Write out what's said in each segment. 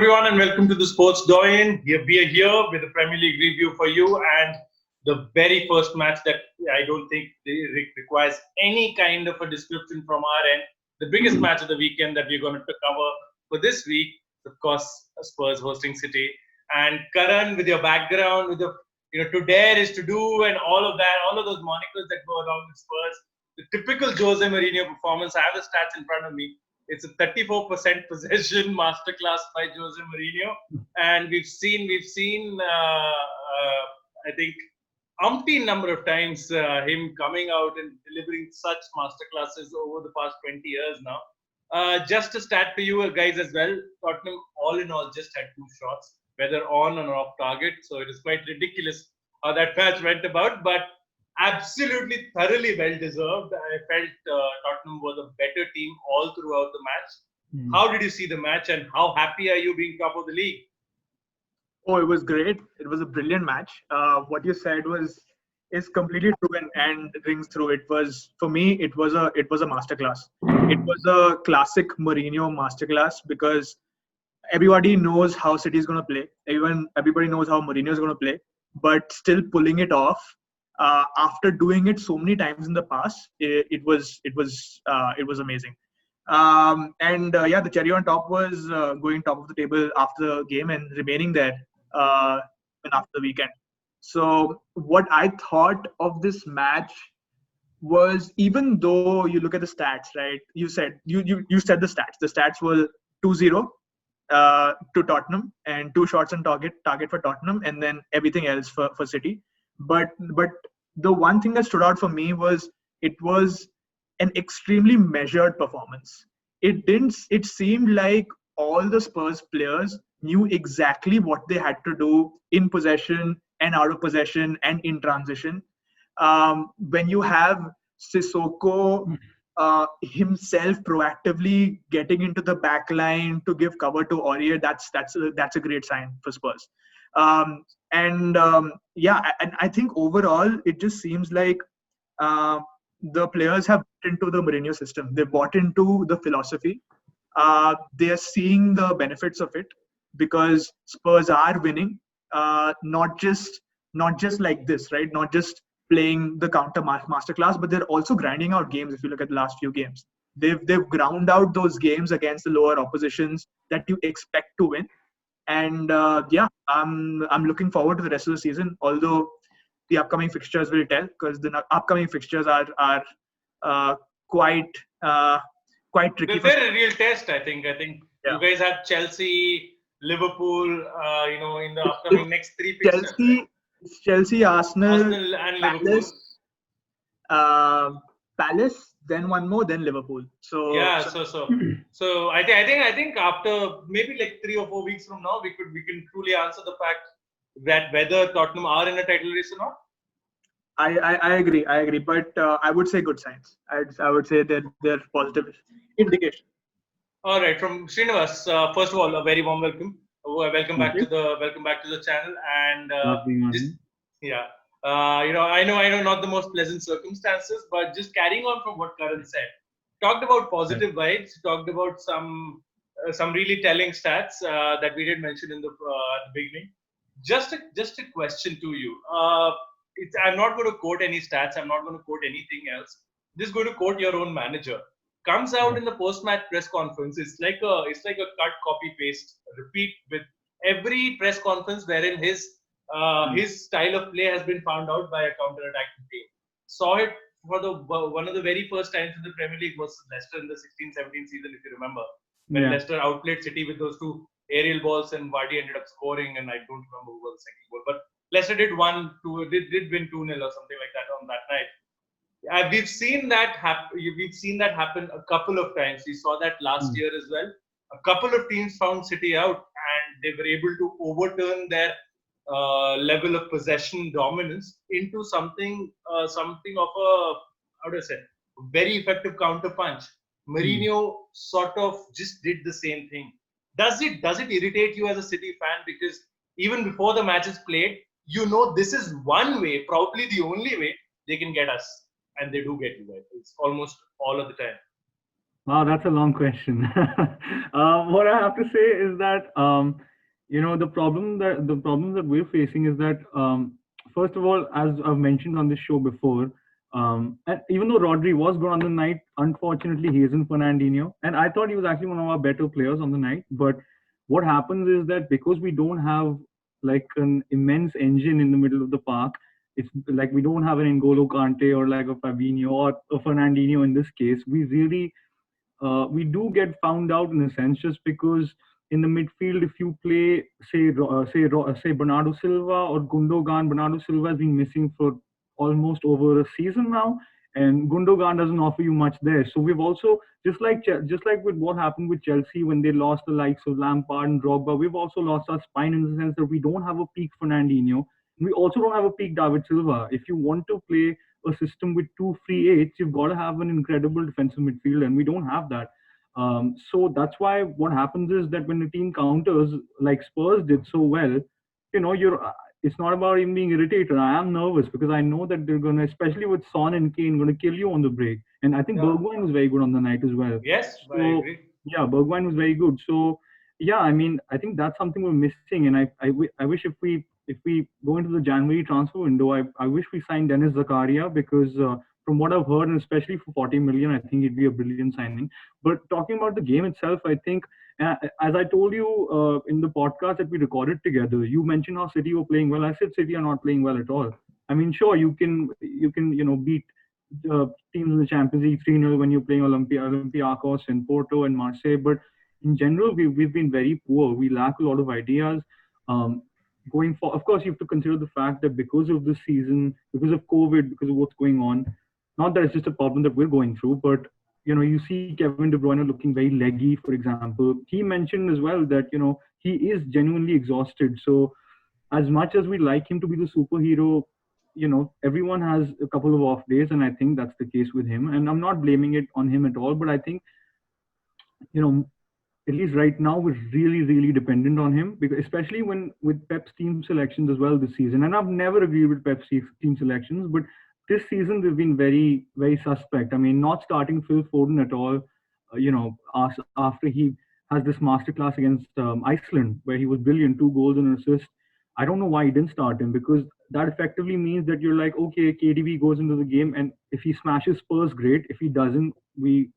everyone, and welcome to the Sports Doyen. We are here with a Premier League review for you, and the very first match that I don't think requires any kind of a description from our end. The biggest match of the weekend that we're going to cover for this week, of course, Spurs hosting City. And Karan, with your background, with the to dare is to do, and all of that, all of those monikers that go along with Spurs, the typical Jose Mourinho performance. I have the stats in front of me. It's a 34% possession masterclass by Jose Mourinho, and we've seen I think umpteen number of times him coming out and delivering such masterclasses over the past 20 years now. Just a stat for you guys as well. Tottenham, all in all, just had 2 shots, whether on or off target. So it is quite ridiculous how that match went about, but absolutely thoroughly well deserved. I felt Tottenham was a better team all throughout the match. How did you see the match, and how happy are you being top of the league? Oh, it was great. It was a brilliant match. What you said is completely true and rings through. It was, for me, it was a masterclass. It was a classic Mourinho masterclass, because everybody knows how City is going to play. Everybody knows how Mourinho is going to play, but still pulling it off after doing it so many times in the past, it was amazing. The cherry on top was going top of the table after the game and remaining there even after the weekend. So what I thought of this match was, even though you look at the stats, right? You said the stats. The stats were 2-0 to Tottenham, and 2 shots on target for Tottenham, and then everything else for City. But the one thing that stood out for me was it was an extremely measured performance. It seemed like all the Spurs players knew exactly what they had to do in possession and out of possession and in transition. When you have Sissoko himself proactively getting into the back line to give cover to Aurier, that's a great sign for Spurs. And I think overall it just seems like the players have bought into the Mourinho system. They've bought into the philosophy. They are seeing the benefits of it, because Spurs are winning, not just like this, right? Not just playing the counter masterclass, but they're also grinding out games. If you look at the last few games, they've ground out those games against the lower oppositions that you expect to win. And I'm looking forward to the rest of the season. Although the upcoming fixtures will tell, because the upcoming fixtures are quite tricky. They're a real test, I think. You guys have Chelsea, Liverpool, in the upcoming next 3 fixtures. Chelsea, Arsenal and Liverpool. Palace, then one more, then Liverpool. So I think after maybe like 3 or 4 weeks from now, we can truly answer the fact that whether Tottenham are in a title race or not. I agree, but I would say good signs. I would say that they're positive indication. All right, from Srinivas, first of all, a very warm welcome. Welcome back to the channel, and I know not the most pleasant circumstances, but just carrying on from what Karan said, talked about positive vibes, talked about some really telling stats that we did mention in the beginning. Just a question to you. I'm not going to quote any stats. I'm not going to quote anything else. I'm just going to quote your own manager. Comes out in the post-match press conference. It's like a cut, copy, paste, repeat with every press conference wherein his style of play has been found out by a counter-attacking team. Saw it for one of the very first times in the Premier League was Leicester in the 16-17 season, if you remember, when Leicester outplayed City with those 2 aerial balls, and Vardy ended up scoring, and I don't remember who was the second goal, but Leicester did win 2-0 or something like that on that night. We've seen that happen a couple of times. We saw that last year as well. A couple of teams found City out, and they were able to overturn their level of possession dominance into something of a very effective counter punch. Mourinho sort of just did the same thing. Does it irritate you as a City fan? Because even before the match is played, this is one way, probably the only way they can get us. And they do get you guys. It's almost all of the time. Wow, that's a long question. What I have to say is that the problems that we're facing is that first of all, as I've mentioned on this show before, and even though Rodri was good on the night, unfortunately he isn't Fernandinho, and I thought he was actually one of our better players on the night. But what happens is that because we don't have like an immense engine in the middle of the park, it's like we don't have an N'Golo Kante or like a Fabinho or a Fernandinho in this case. We do get found out in a sense just because in the midfield, if you play say Bernardo Silva or Gundogan, Bernardo Silva has been missing for almost over a season now, and Gundogan doesn't offer you much there. So we've also just like with what happened with Chelsea when they lost the likes of Lampard and Drogba, we've also lost our spine in the sense that we don't have a peak Fernandinho. We also don't have a peak David Silva. If you want to play a system with two free eights, you've got to have an incredible defensive midfield, and we don't have that. So that's why what happens is that when the team counters, like Spurs did so well, you're it's not about even being irritated. I am nervous because I know that they're gonna, especially with Son and Kane, gonna kill you on the break. And I think Yeah. Bergwijn was very good on the night as well. Yes, I So agree. yeah, Bergwijn was very good. So yeah, I mean, I think that's something we're missing. And I wish if we go into the January transfer window, I wish we signed Dennis Zakaria because from what I've heard, and especially for 40 million, I think it'd be a brilliant signing. But talking about the game itself, I think as I told you in the podcast that we recorded together, you mentioned how City were playing well. I said City are not playing well at all. I mean, sure, you can beat teams in the Champions League 3-0 when you're playing Olympiacos and Porto and Marseille, but in general, we've been very poor. We lack a lot of ideas. Um, Going for, of course, you have to consider the fact that because of this season, because of COVID, because of what's going on, not that it's just a problem that we're going through, but you see Kevin De Bruyne looking very leggy, for example. He mentioned as well that he is genuinely exhausted. So as much as we like him to be the superhero, everyone has a couple of off days, and I think that's the case with him. And I'm not blaming it on him at all, but I think you know at least right now we're really really dependent on him, because especially when with Pep's team selections as well this season. And I've never agreed with Pep's team selections, but this season they've been very very suspect. I mean, not starting Phil Foden at all, after he has this masterclass against Iceland where he was brilliant, 2 goals and an assist. I don't know why he didn't start him, because that effectively means that you're like, okay, KDB goes into the game, and if he smashes Spurs, great. If he doesn't, we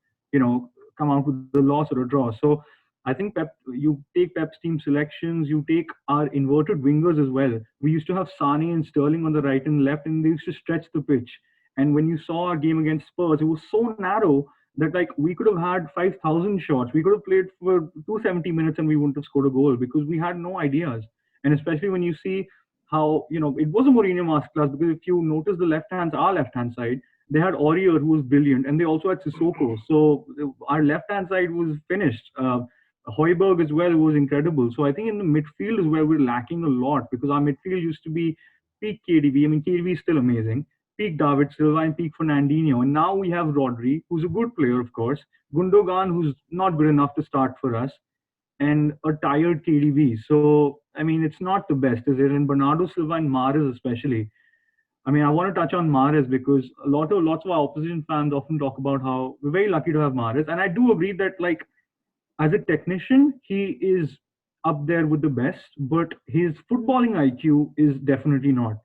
come out with a loss or a draw. So I think you take Pep's team selections, you take our inverted wingers as well. We used to have Sane and Sterling on the right and left, and they used to stretch the pitch. And when you saw our game against Spurs, it was so narrow that like we could have had 5,000 shots. We could have played for 270 minutes and we wouldn't have scored a goal because we had no ideas. And especially when you see how it was a Mourinho masterclass, because if you notice our left hand side, they had Aurier who was brilliant, and they also had Sissoko. So our left hand side was finished. Hoiberg as well was incredible. So I think in the midfield is where we're lacking a lot, because our midfield used to be peak KDB. I mean, KDB is still amazing. Peak David Silva and peak Fernandinho. And now we have Rodri, who's a good player, of course. Gundogan, who's not good enough to start for us, and a tired KDB. So, I mean, it's not the best, is it? And Bernardo Silva and Mahrez especially. I mean, I want to touch on Mahrez because lots of our opposition fans often talk about how we're very lucky to have Mahrez. And I do agree that, like, as a technician, he is up there with the best, but his footballing IQ is definitely not.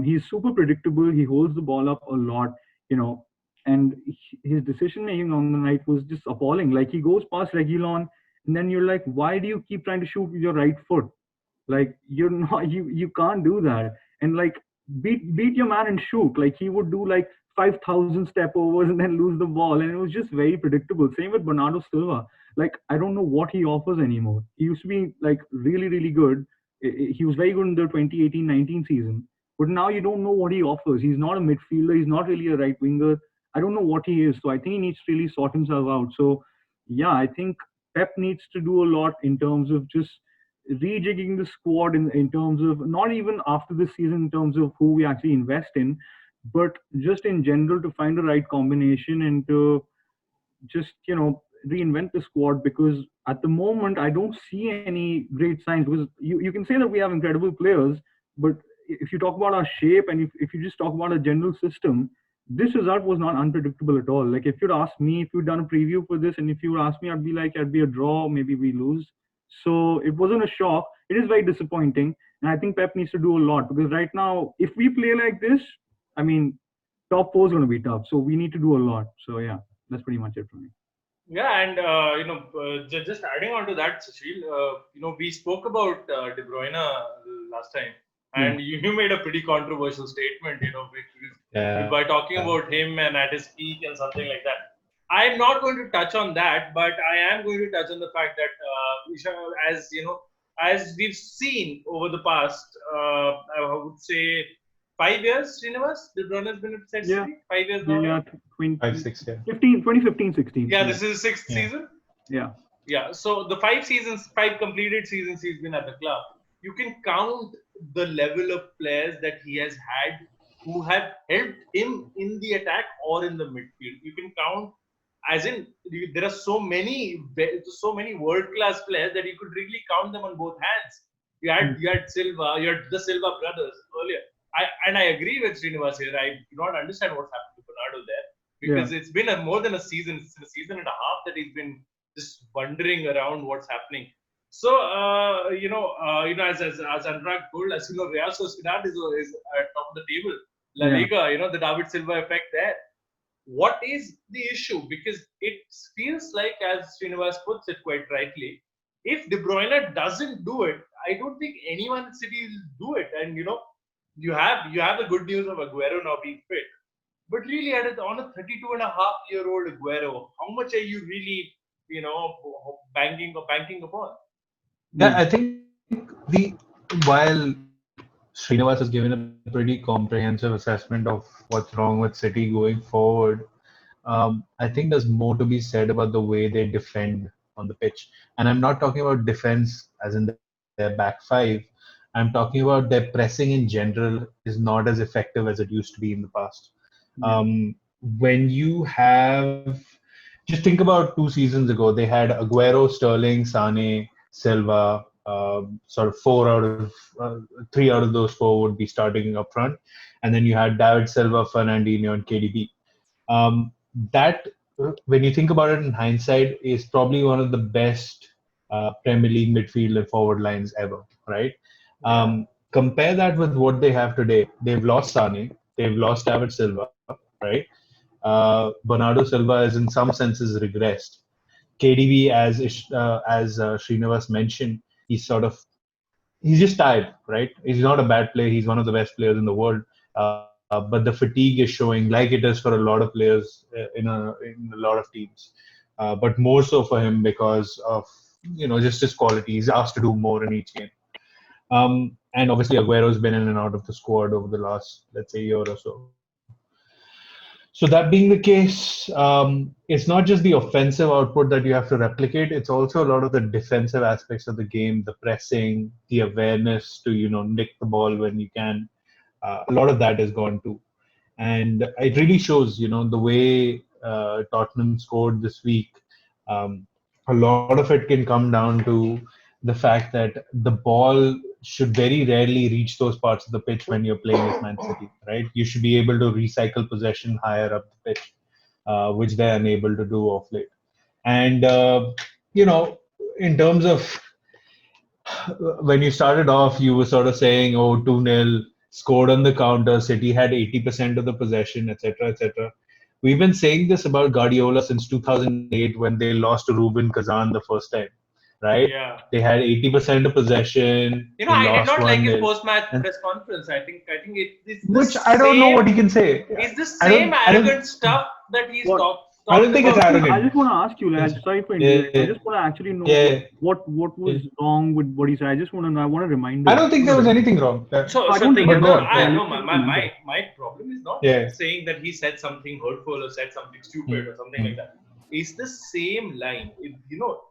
He's super predictable. He holds the ball up a lot, you know, and his decision making on the night was just appalling. Like, he goes past Reguilon, and then you're like, why do you keep trying to shoot with your right foot? Like, you're not, you can't do that. And like, beat your man and shoot. Like, he would do like 5,000 step overs and then lose the ball, and it was just very predictable. Same with Bernardo Silva. Like, I don't know what he offers anymore. He used to be like really really good. He was very good in the 2018-19 season, but now you don't know what he offers. He's not a midfielder. He's not really a right winger. I don't know what he is. So I think he needs to really sort himself out. So yeah, I think Pep needs to do a lot in terms of just rejigging the squad in terms of not even after this season in terms of who we actually invest in, but just in general to find the right combination and to just reinvent the squad. Because at the moment I don't see any great signs, because you can say that we have incredible players, but if you talk about our shape and if you just talk about a general system, this result was not unpredictable at all. Like if you'd asked me, if you'd done a preview for this, and if you'd asked me, I'd be like, it'd be a draw, maybe we lose. So it wasn't a shock. It is very disappointing, and I think Pep needs to do a lot because right now, if we play like this, I mean, top four is going to be tough. So we need to do a lot. So yeah, that's pretty much it for me. Yeah, and just adding on to that, Susheel, we spoke about De Bruyne last time, and you made a pretty controversial statement, by talking about him and at his peak and something like that. I'm not going to touch on that, but I am going to touch on the fact that, as we've seen over the past, I would say 5 years, Srinivas, De Bruyne has been at City. 5 years now. Yeah, 5-6, yeah. 2015-16. Yeah, this is the 6th season. Yeah. So the 5 completed seasons he's been at the club. You can count the level of players that he has had who have helped him in the attack or in the midfield. You can count, as in there are so many world-class players that you could really count them on both hands. You had Silva, you had the Silva brothers earlier. I agree with Srinivas here. I do not understand what's happened to Bernardo there because it's been more than a season. It's a season and a half that he's been just wandering around what's happening. So as Anurag told us, Real Sociedad is at top of the table. La Liga, the David Silva effect there. What is the issue? Because it feels like, as Srinivas puts it quite rightly, if De Bruyne doesn't do it, I don't think anyone in City will do it. And you have the good news of Aguero now being fit, but really on a 32-and-a-half-year-old Aguero, how much are you really banking upon? Yeah, I think while Srinivas has given a pretty comprehensive assessment of what's wrong with City going forward, I think there's more to be said about the way they defend on the pitch. And I'm not talking about defense as in their back five. I'm talking about their pressing in general is not as effective as it used to be in the past. When you have, just think about 2 seasons ago, they had Aguero, Sterling, Sane, Silva, sort of 3 out of those 4 would be starting up front. And then you had David Silva, Fernandinho, and KDB. That, when you think about it in hindsight, is probably one of the best Premier League midfield and forward lines ever, right? Compare that with what they have today. They've lost Sane, they've lost David Silva, right? Bernardo Silva is in some senses regressed. KDB, as Srinivas mentioned, he's just tired, right? He's not a bad player. He's one of the best players in the world. But the fatigue is showing, like it is for a lot of players in a lot of teams. But more so for him because of just his quality. He's asked to do more in each game. And obviously Aguero's been in and out of the squad over the last, let's say, year or so. So that being the case, it's not just the offensive output that you have to replicate. It's also a lot of the defensive aspects of the game, the pressing, the awareness to, nick the ball when you can. A lot of that is gone too. And it really shows, the way Tottenham scored this week. A lot of it can come down to the fact that the ball should very rarely reach those parts of the pitch when you're playing with Man City, right? You should be able to recycle possession higher up the pitch, which they're unable to do of late. And, in terms of when you started off, you were sort of saying, 2-0, scored on the counter, City had 80% of the possession, etc., etc. We've been saying this about Guardiola since 2008 when they lost to Rubin Kazan the first time. Right? Yeah. They had 80% of possession. I did not like his post-match press conference. I think it's which I don't know what he can say. It's the same arrogant stuff that he's talking. I don't think it's arrogant. I just want to ask you, sorry for interrupting. I just want to actually know what was wrong with what he said. I want to remind him. I don't think there was anything wrong. So I don't think my problem is not saying that he said something hurtful or said something stupid or something like that. It's the same line.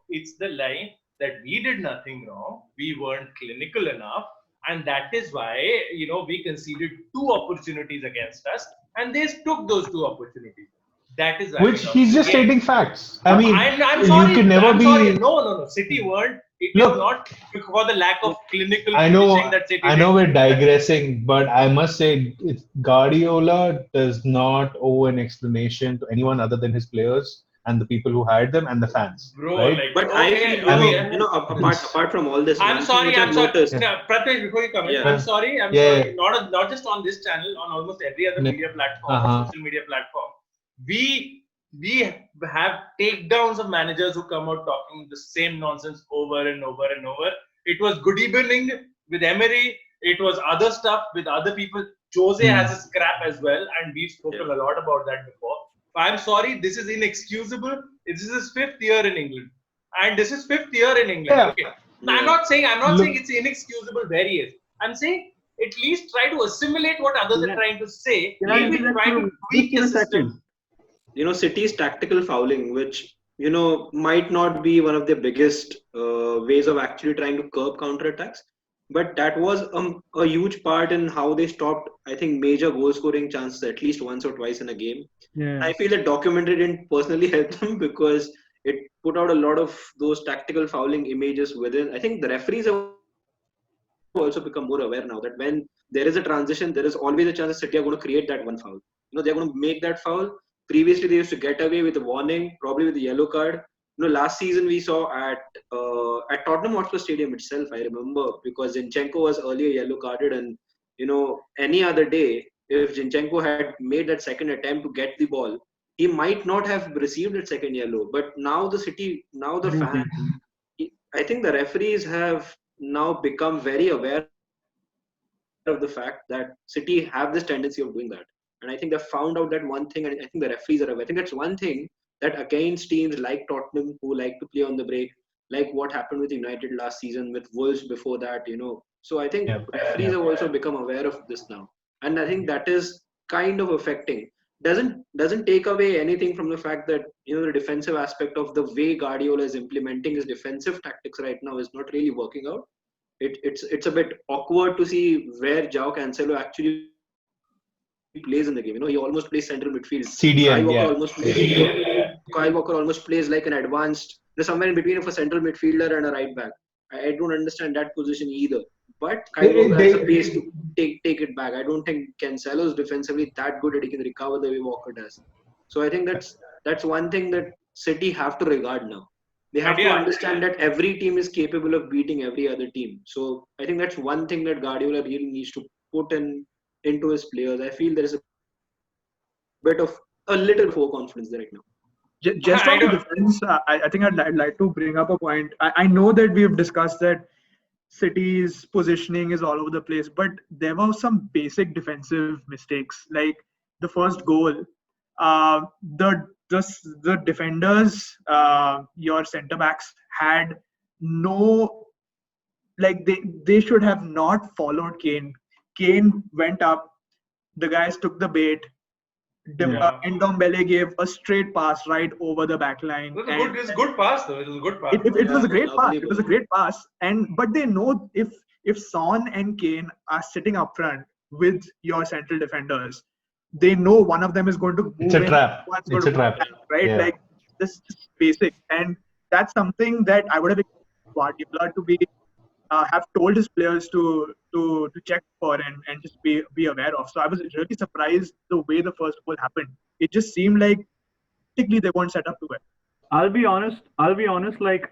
It's the line that we did nothing wrong. We weren't clinical enough. And that is why, we conceded 2 opportunities against us. And they took those 2 opportunities. That is which he's just stating facts. I mean, I'm sorry. You can never be. Sorry. No. City weren't It is Look, not for the lack of clinical I know, finishing that City I know did. we're digressing, but I must say, Guardiola does not owe an explanation to anyone other than his players and the people who hired them and the fans, Bro, right? like, But I okay, feel, I mean, okay. apart from all this, I'm one thing sorry, which I'm I've sorry. noticed. Yeah, Prathamesh, before you come in, Yeah. I'm sorry, Yeah. Not just on this channel, on almost every other Yeah. media platform, Uh-huh. social media platform. We have takedowns of managers who come out talking the same nonsense over and over and over. It was good evening with Emery. It was other stuff with other people. Jose has a scrap as well, and we've spoken a lot about that before. I'm sorry, this is inexcusable. This is his 5th year in England, and this is 5th year in England. Yeah. Okay, I'm not saying it's inexcusable where he is. I'm saying at least try to assimilate what others are trying to say. Maybe try to tweak his system. City's tactical fouling, which might not be one of the biggest ways of actually trying to curb counterattacks, but that was a huge part in how they stopped, I think, major goal scoring chances at least once or twice in a game. Yeah. I feel that documentary didn't personally help them because it put out a lot of those tactical fouling images within. I think the referees have also become more aware now that when there is a transition, there is always a chance that City are going to create that one foul. They're going to make that foul. Previously, they used to get away with a warning, probably with a yellow card. Last season we saw at Tottenham Hotspur Stadium itself, I remember, because Zinchenko was earlier yellow carded, and any other day, if Zinchenko had made that second attempt to get the ball, he might not have received that second yellow. But now the fans, I think the referees have now become very aware of the fact that City have this tendency of doing that. And I think they found out that one thing, and I think the referees are aware. I think that's one thing that against teams like Tottenham, who like to play on the break, like what happened with United last season, with Wolves before that, So I think referees have also become aware of this now. And I think that is kind of affecting. Doesn't take away anything from the fact that, the defensive aspect of the way Guardiola is implementing his defensive tactics right now is not really working out. It's a bit awkward to see where João Cancelo actually plays in the game. He almost plays central midfield. CDM, Kyle Walker almost plays like an advanced, somewhere in between of a central midfielder and a right back. I don't understand that position either. But Kyle Walker has a pace to take it back. I don't think Cancelo is defensively that good that he can recover the way Walker does. So I think that's one thing that City have to regard now. They have to understand that every team is capable of beating every other team. So I think that's one thing that Guardiola really needs to put into his players. I feel there is a little overconfidence there right now. Just on the defense, I think I'd like to bring up a point. I know that we've discussed that City's positioning is all over the place, but there were some basic defensive mistakes. Like the first goal, the defenders, your centre backs had no, like they should have not followed Kane. Kane went up, the guys took the bait. Ndombele gave a straight pass right over the back line. It was a good pass, though. It was a good pass. It was a great pass. It was a great pass. But they know if Son and Kane are sitting up front with your central defenders, they know one of them is going to move. It's a trap. It's a trap, right? Yeah. Like this is basic, and that's something that I would have expected Guardiola to be have told his players to check for and just be aware of. So I was really surprised the way the first goal happened. It just seemed like technically they weren't set up to it. I'll be honest. Like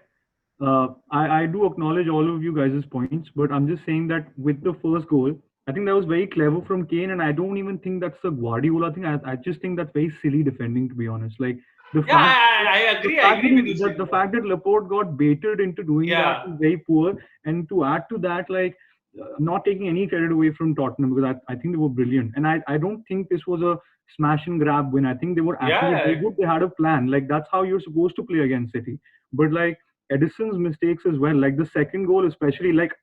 I do acknowledge all of you guys' points, but I'm just saying that with the first goal, I think that was very clever from Kane, and I don't even think that's a Guardiola thing. I just think that's very silly defending, to be honest. Like I agree. I agree with you. The fact that Laporte got baited into doing that is very poor, and to add to that, like not taking any credit away from Tottenham, because I think they were brilliant, and I don't think this was a smash and grab win. I think they were actually very good. They had a plan. Like that's how you're supposed to play against City. But like Edison's mistakes as well, like the second goal especially, like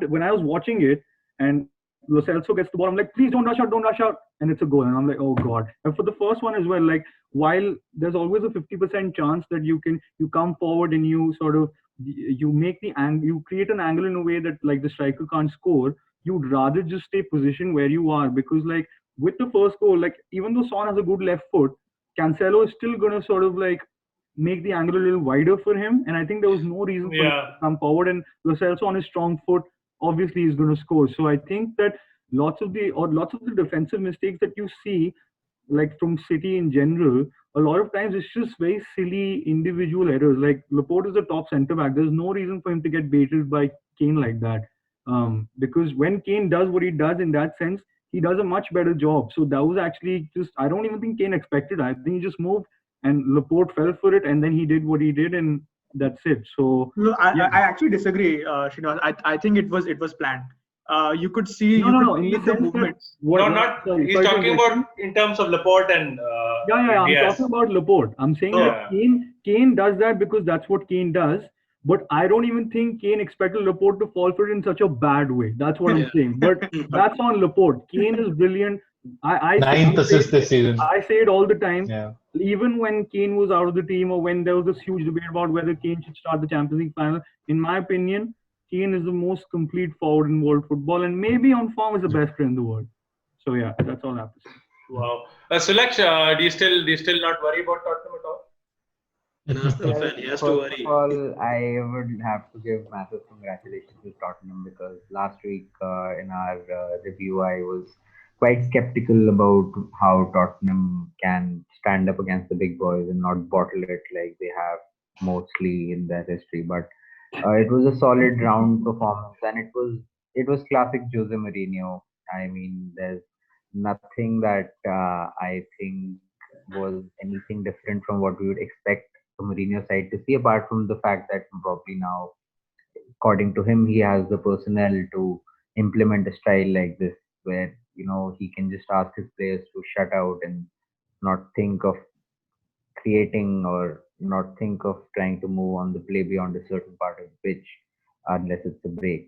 when I was watching it and Celso gets the ball, I'm like, please don't rush out, and it's a goal, and I'm like, oh god. And for the first one as well, like while there's always a 50% chance that you come forward and you sort of you make the you create an angle in a way that like the striker can't score, you'd rather just stay positioned where you are, because like with the first goal, like even though Son has a good left foot, Cancelo is still gonna sort of like make the angle a little wider for him. And I think there was no reason for him to come forward. And Lo Celso on his strong foot, obviously he's going to score. So I think that lots of the defensive mistakes that you see, like from City in general, a lot of times it's just very silly individual errors. Like Laporte is the top centre back. There's no reason for him to get baited by Kane like that. Because when Kane does what he does in that sense, he does a much better job. So that was actually just, I don't even think Kane expected. I think he just moved and Laporte fell for it, and then he did what he did, and that's it. So no, I actually disagree, Srinivas. I think it was planned. You could see the movements. He's talking about in terms of Laporte and I'm talking about Laporte. I'm saying that Kane does that because that's what Kane does. But I don't even think Kane expected Laporte to fall for it in such a bad way. That's what I'm saying. But that's on Laporte. Kane is brilliant. Ninth assist this season. I say it all the time. Yeah. Even when Kane was out of the team, or when there was this huge debate about whether Kane should start the Champions League final, in my opinion, Kane is the most complete forward in world football, and maybe on form is the best player in the world. So yeah, that's all I have to say. Wow. Sulaksh, do you still not worry about Tottenham at all? An Arsenal fan, he has to worry. First of all, I would have to give massive congratulations to Tottenham, because last week in our review, I was quite skeptical about how Tottenham can stand up against the big boys and not bottle it like they have mostly in their history. But it was a solid round performance, and it was classic Jose Mourinho. I mean, there's nothing that I think was anything different from what we would expect the Mourinho side to see, apart from the fact that probably now, according to him, he has the personnel to implement a style like this, where he can just ask his players to shut out and not think of creating, or not think of trying to move on the play beyond a certain part of the pitch unless it's a break.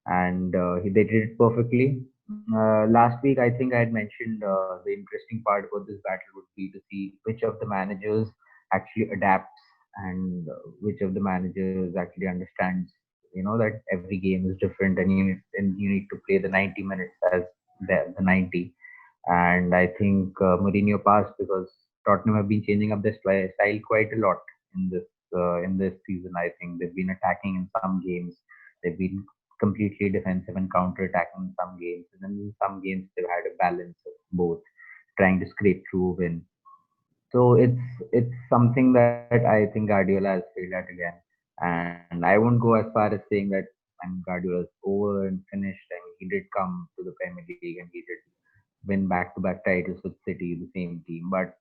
And they did it perfectly. Last week, I think I had mentioned the interesting part about this battle would be to see which of the managers actually adapts, and which of the managers actually understands, that every game is different, and you need to play the 90 minutes as the 90. And I think Mourinho passed, because Tottenham have been changing up their style quite a lot in this season. I think they've been attacking in some games, they've been completely defensive and counter-attacking in some games, and then in some games they've had a balance of both, trying to scrape through a win. So it's something that I think Guardiola has failed at again, and I won't go as far as saying that Guardiola's over and finished. I mean, he did come to the Premier League and he did win back-to-back titles with City, the same team. But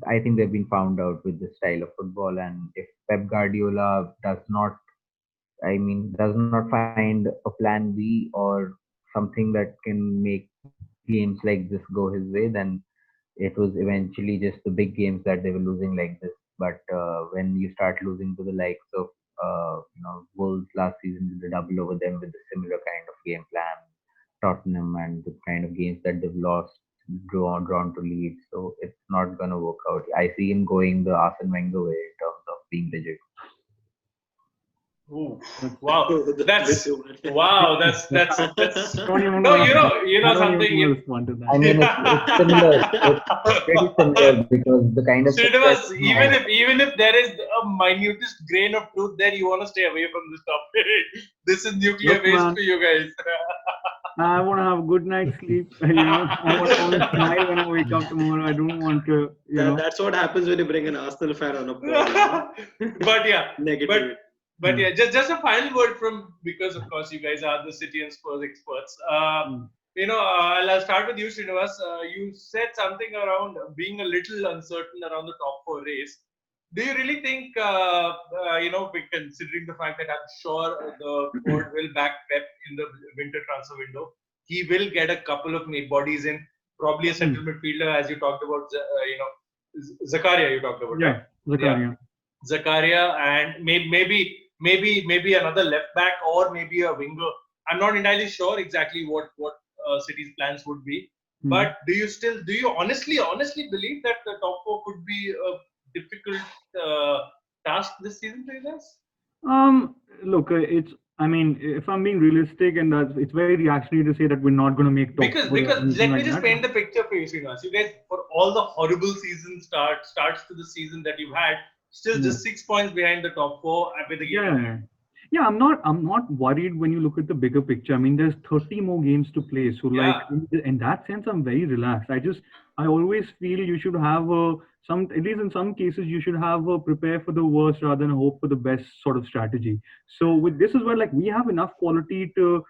I think they've been found out with the style of football, and if Pep Guardiola does not find a plan B or something that can make games like this go his way, then it was eventually just the big games that they were losing like this. But when you start losing to the likes of Wolves last season, did a double over them with a similar kind of game plan, Tottenham, and the kind of games that they've lost, drawn to lead. So it's not going to work out. I see him going the Arsene Wenger way in terms of being rigid. Ooh, wow, that's no, something. I mean, it's similar. It's pretty similar, because the kind of Srinivas, even if there is a minutest grain of truth there, you want to stay away from this topic. This is nuclear waste for you guys. I want to have a good night's sleep. I want to smile when I wake up tomorrow. I don't want to. That's what happens when you bring an Arsenal fan on a pod. But yeah, negative. But yeah, just a final word because of course you guys are the City and Spurs experts. I'll start with you, Srinivas. You said something around being a little uncertain around the top 4 race. Do you really think, considering the fact that I'm sure the board will back Pep in the winter transfer window, he will get a couple of bodies in, probably a central midfielder, as you talked about, Zakaria you talked about. Yeah, right? Zakaria. Zakaria, and maybe another left back, or maybe a winger. I'm not entirely sure exactly what City's plans would be. But do you honestly believe that the top 4 could be a difficult task this season for you guys? Look, if I'm being realistic, and it's very reactionary to say that we're not going to make top 4. Because let me just paint the picture for you, Srinivas. You guys, for all the horrible season starts to the season that you've had, still just 6 points behind the top 4 with the game. Yeah, I'm not worried when you look at the bigger picture. I mean, there's 30 more games to play, so like in that sense, I'm very relaxed. I always feel you should have at least in some cases, you should have a prepare for the worst rather than hope for the best sort of strategy. So with this as well, like we have enough quality to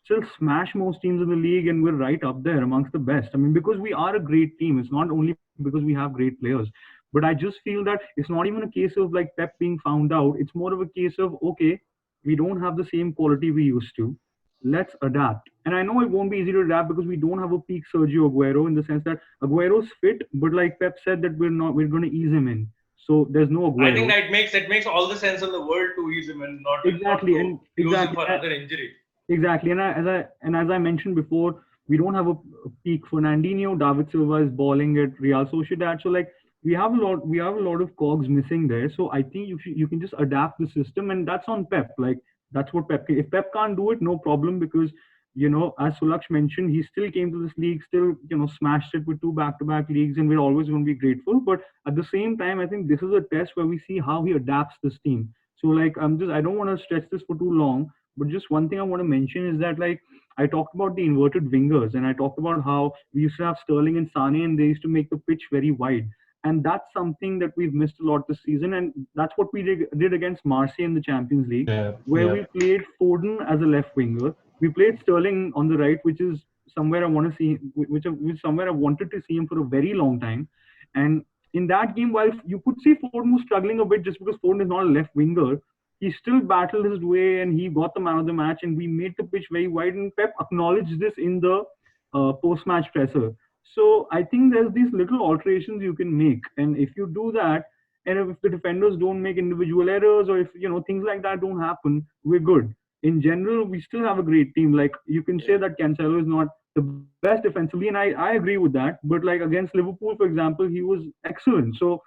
still smash most teams in the league, and we're right up there amongst the best. I mean, because we are a great team. It's not only because we have great players, but I just feel that it's not even a case of like Pep being found out. It's more of a case of, okay, we don't have the same quality we used to. Let's adapt. And I know it won't be easy to adapt because we don't have a peak Sergio Aguero, in the sense that Aguero's fit, but like Pep said that we're going to ease him in. So there's no Aguero. I think that makes all the sense in the world to ease him in, not exactly not and use exactly him for another injury. Exactly. And as I mentioned before, we don't have a peak Fernandinho. David Silva is balling at Real Sociedad. So like we have a lot of cogs missing there. So I think you can just adapt the system, and that's on Pep. Like that's what Pep. If Pep can't do it, no problem, because as Sulaksh mentioned, he still came to this league, still smashed it with 2 back-to-back leagues, and we're always going to be grateful. But at the same time, I think this is a test where we see how he adapts this team. So like I don't want to stretch this for too long, but just one thing I want to mention is that like I talked about the inverted wingers, and I talked about how we used to have Sterling and Sane, and they used to make the pitch very wide. And that's something that we've missed a lot this season. And that's what we did against Marseille in the Champions League, where we played Foden as a left winger. We played Sterling on the right, which is somewhere I want to see, which somewhere I wanted to see him for a very long time. And in that game, while you could see Foden was struggling a bit just because Foden is not a left winger, he still battled his way and he got the man of the match, and we made the pitch very wide. And Pep acknowledged this in the post-match presser. So I think there's these little alterations you can make, and if you do that, and if the defenders don't make individual errors, or if things like that don't happen, we're good. In general, we still have a great team. Like you can say that Cancelo is not the best defensively, and I agree with that. But like against Liverpool, for example, he was excellent. So,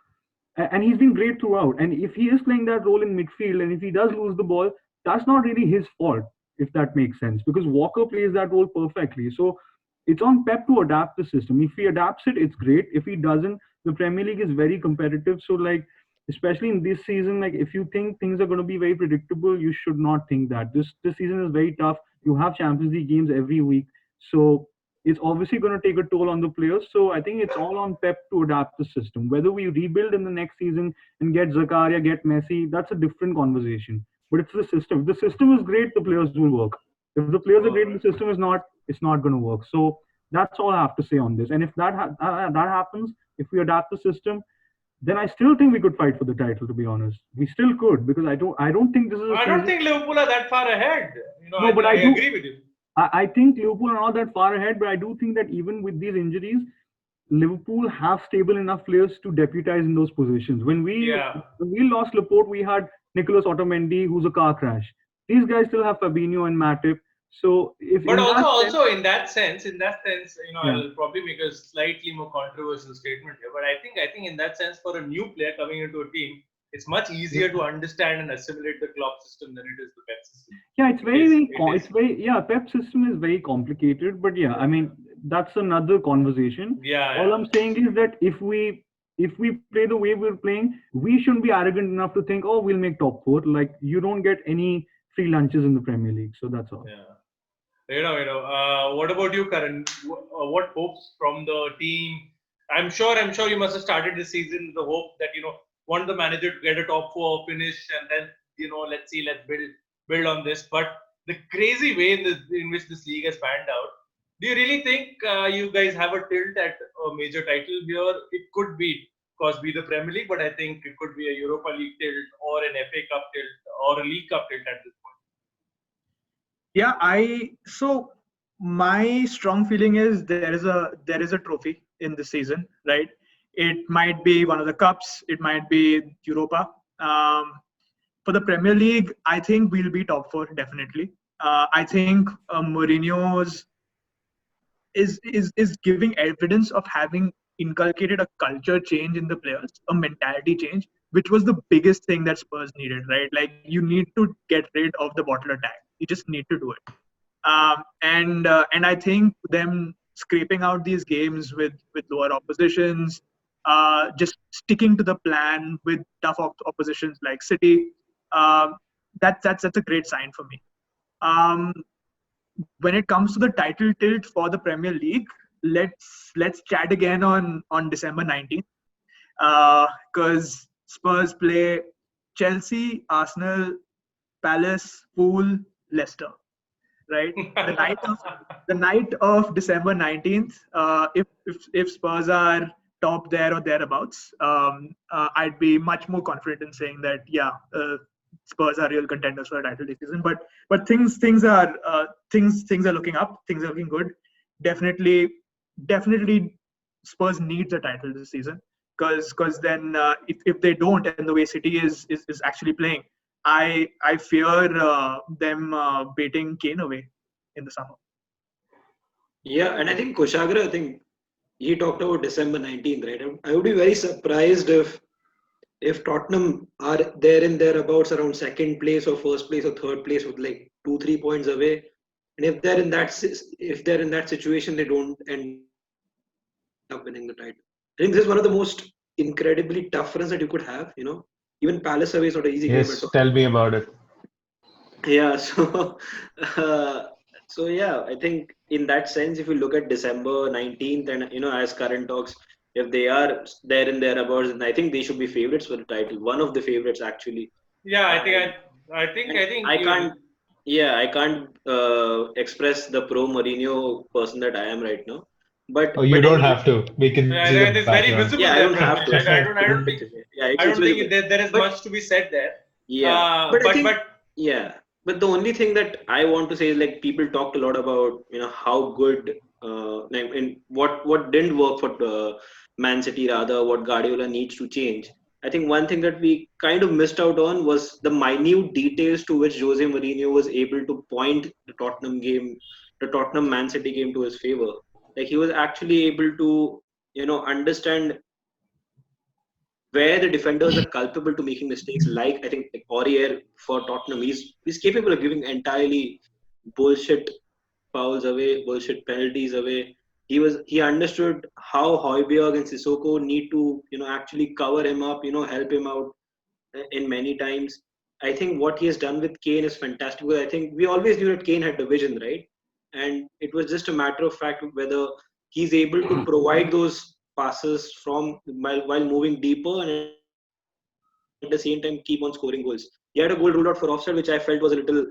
and he's been great throughout. And if he is playing that role in midfield, and if he does lose the ball, that's not really his fault, if that makes sense, because Walker plays that role perfectly. So it's on Pep to adapt the system. If he adapts it, it's great. If he doesn't, the Premier League is very competitive. So like, especially in this season, like if you think things are going to be very predictable, you should not think that. This season is very tough. You have Champions League games every week. So it's obviously going to take a toll on the players. So I think it's all on Pep to adapt the system. Whether we rebuild in the next season and get Zakaria, get Messi, that's a different conversation. But it's the system. If the system is great, the players will work. If the players are great and the system is not, it's not going to work. So that's all I have to say on this. And if that happens, if we adapt the system, then I still think we could fight for the title. To be honest, we still could, because I don't think this is. I don't think Liverpool are that far ahead. No, but I agree with you. I think Liverpool are not that far ahead, but I do think that even with these injuries, Liverpool have stable enough players to deputize in those positions. When we lost Laporte, we had Nicolas Otamendi, who's a car crash. These guys still have Fabinho and Matip. So also in that sense, I'll probably make a slightly more controversial statement here. But I think in that sense, for a new player coming into a team, it's much easier to understand and assimilate the Klopp system than it is the Pep system. Yeah, Pep system is very complicated. But yeah, I mean that's another conversation. All I'm saying is that if we play the way we're playing, we shouldn't be arrogant enough to think, oh, we'll make top 4. Like you don't get any free lunches in the Premier League. So that's all. Yeah. What about you, Karan? What hopes from the team? I'm sure you must have started this season with the hope that want the manager to get a top 4 finish, and then let's build on this. But the crazy way in which this league has panned out, do you really think you guys have a tilt at a major title here? It could be, of course, be the Premier League, but I think it could be a Europa League tilt or an FA Cup tilt or a League Cup tilt at this point. Yeah, so my strong feeling is there is a trophy in this season, right? It might be one of the cups, it might be Europa. For the Premier League, I think we'll be top 4 definitely. I think Mourinho's is giving evidence of having inculcated a culture change in the players, a mentality change, which was the biggest thing that Spurs needed, right? Like you need to get rid of the bottle attack. You just need to do it. And I think them scraping out these games with lower oppositions, just sticking to the plan with tough oppositions like City. That's a great sign for me. When it comes to the title tilt for the Premier League, let's chat again on December 19th, because Spurs play Chelsea, Arsenal, Palace, Pool, Leicester. Right, the night of December 19th. If Spurs are top there or thereabouts, I'd be much more confident in saying that Spurs are real contenders for a title this season. But things are looking up. Things are looking good. Definitely, Spurs need the title this season, because then if they don't, and the way City is actually playing, I fear them beating Kane away in the summer. Yeah, and I think Kushagr, I think he talked about December 19th, right? I would be very surprised if Tottenham are there in thereabouts around second place or first place or third place with like 2-3 points away, and if they're in that situation, they don't end up winning the title. I think this is one of the most incredibly tough runs that you could have. Even Palace away is not an easy game. Yes, tell me about it. Yeah, so yeah, I think in that sense, if you look at December 19th, and as Karan talks, if they are there in thereabouts, then I think they should be favorites for the title. One of the favorites, actually. Yeah, I think I can't express the pro Mourinho person that I am right now. But you don't have to. We can see it is very visible. Yeah, I don't have to. I don't think. I don't think there is much to be said there. Yeah, but the only thing that I want to say is, like, people talked a lot about how good and what didn't work for Man City, rather what Guardiola needs to change. I think one thing that we kind of missed out on was the minute details to which Jose Mourinho was able to point the Tottenham Man City game to his favor. Like, he was actually able to understand where the defenders are culpable to making mistakes. Like, I think, like Aurier for Tottenham, he's capable of giving entirely bullshit fouls away, bullshit penalties away. He understood how Højbjerg and Sissoko need to actually cover him up, help him out in many times. I think what he has done with Kane is fantastic. Because I think we always knew that Kane had the vision, right? And it was just a matter of fact whether he's able to provide those passes while moving deeper and at the same time keep on scoring goals. He had a goal ruled out for offside, which I felt was a little,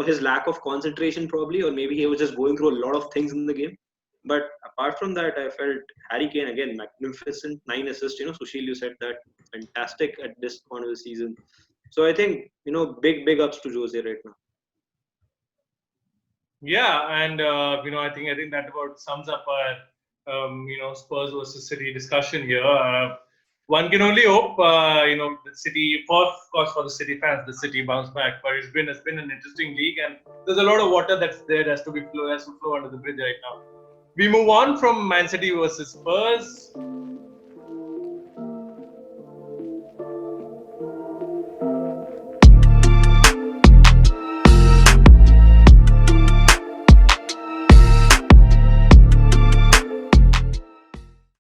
his lack of concentration probably, or maybe he was just going through a lot of things in the game. But apart from that, I felt Harry Kane again magnificent, 9 assists. Susheel, you said that, fantastic at this point of the season. So I think big ups to Jose right now. Yeah, and I think that about sums up our Spurs versus City discussion here. One can only hope the City, of course, for the City fans, the City bounce back. But it's been an interesting league, and there's a lot of water that's there has to flow under the bridge right now. We move on from Man City versus Spurs.